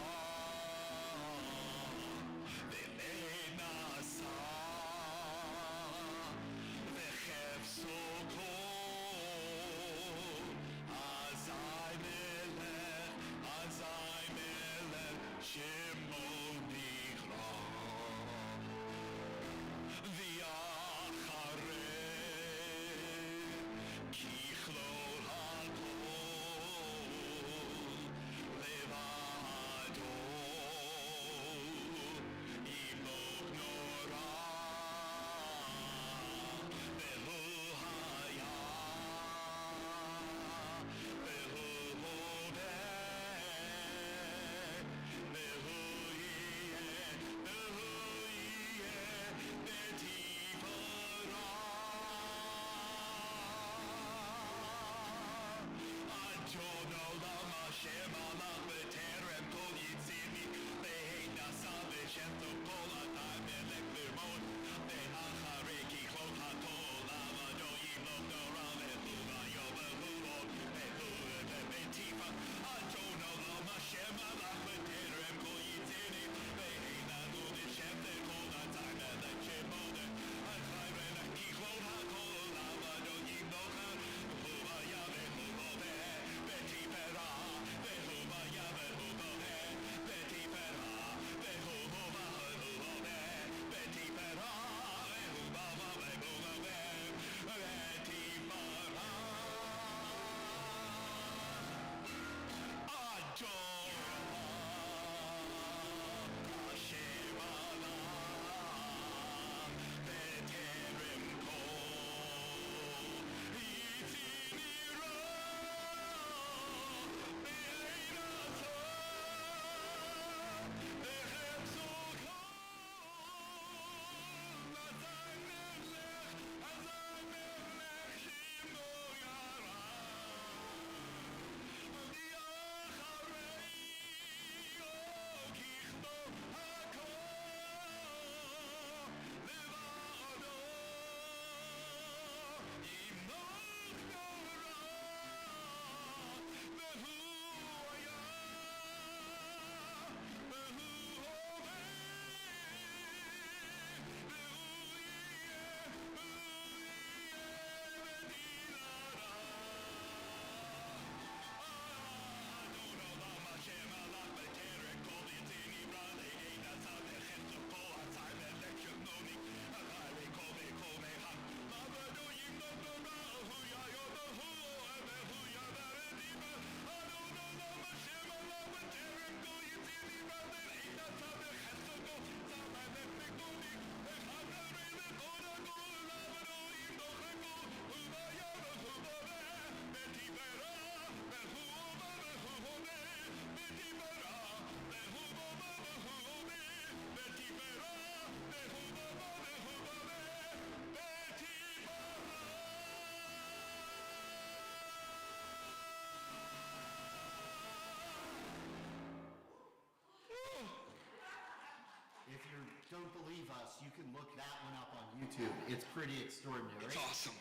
If you don't believe us, you can look that one up on YouTube. It's pretty extraordinary. It's awesome.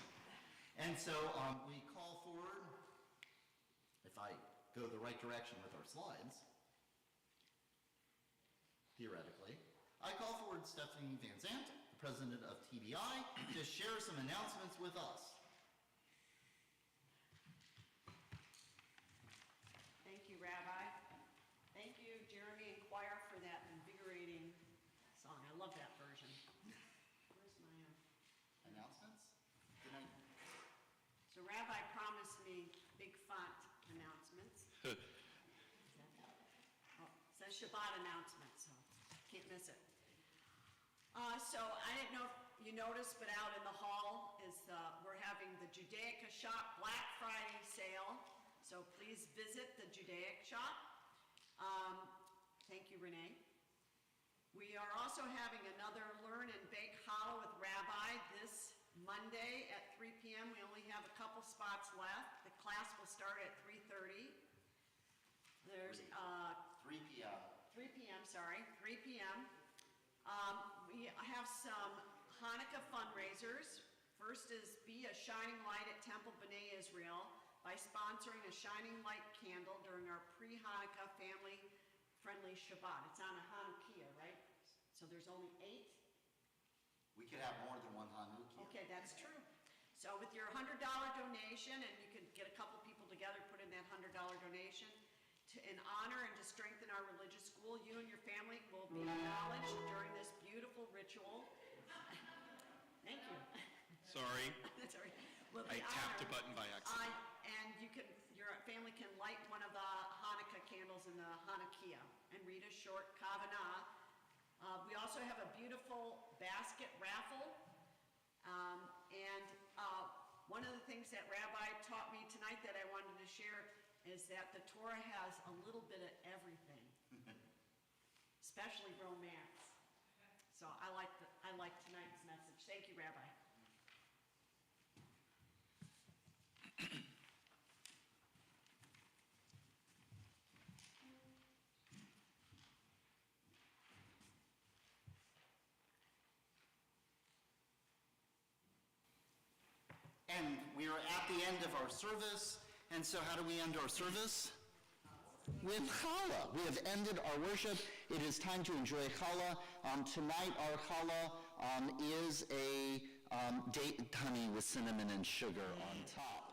And so we call forward, if I go the right direction with our slides, theoretically, I call forward Stephanie Van Zandt, the president of TBI, to share some announcements with us. Thank you, Rabbi. Thank you, Jeremy and choir, for that invigorating song. I love that version. Where's my, Announcements? Good night. So Rabbi promised me big font announcements. Oh, it says Shabbat announcements, so can't miss it. So I didn't know if you noticed, but out in the hall we're having the Judaica Shop Black Friday sale. So please visit the Judaic Shop. Thank you, Renee. We are also having another Learn and Bake Hollow with Rabbi this Monday at 3 p.m. We only have a couple spots left. The class will start at 3:30. There's 3 p.m. 3 p.m., sorry, 3 p.m. We have some Hanukkah fundraisers. First is Be a Shining Light at Temple B'nai Israel by sponsoring a shining light candle during our pre-Hanukkah family-friendly Shabbat. It's on a Hanukkah, right? So there's only 8? We could have more than one Hanukkah. Okay, that's true. So with your $100 donation, and you can get a couple people together, put in that $100 donation, in honor and to strengthen our religious school, you and your family will be acknowledged during this beautiful ritual. Thank you. Sorry, That's all right. Will I be tapped a honored. button by accident. And your family can light one of the Hanukkah candles in the Hanukkah and read a short kavanah. We also have a beautiful basket raffle. One of the things that Rabbi taught me tonight that I wanted to share is that the Torah has a little bit of everything, especially romance. So I like tonight's message. Thank you, Rabbi. And we are at the end of our service, and so how do we end our service? With challah. We have ended our worship. It is time to enjoy challah. Tonight our challah is a date honey with cinnamon and sugar on top.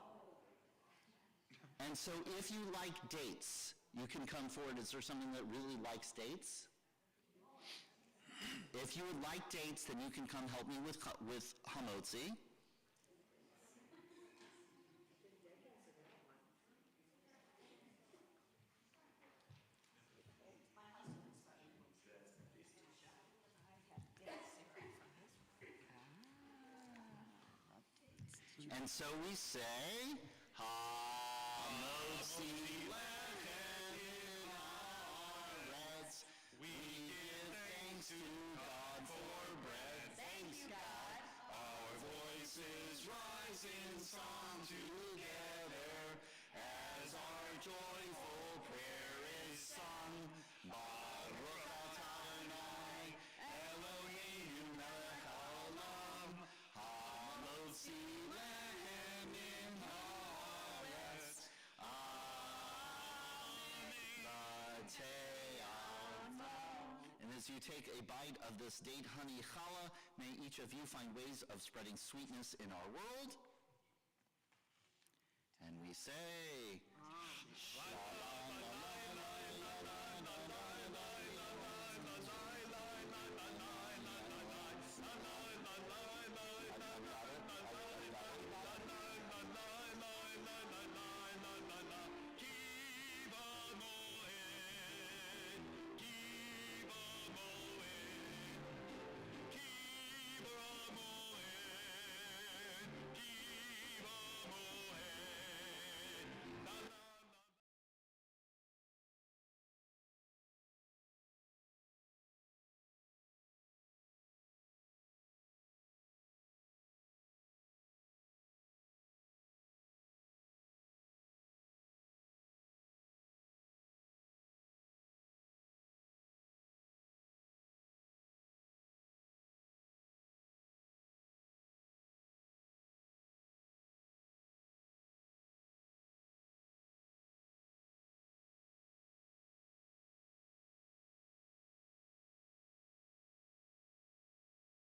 And so if you like dates, you can come forward. Is there someone that really likes dates? If you would like dates, then you can come help me with hamotzi. And so we say, hamotzi lechem haaretz. We give thanks to God for bread. Thanks, God. Our voices rise in song together as our joyful prayer is sung. Baruch atah Adonai, Eloheinu melech haolam, hamotzi lechem min haaretz. And as you take a bite of this date honey challah, may each of you find ways of spreading sweetness in our world. And we say,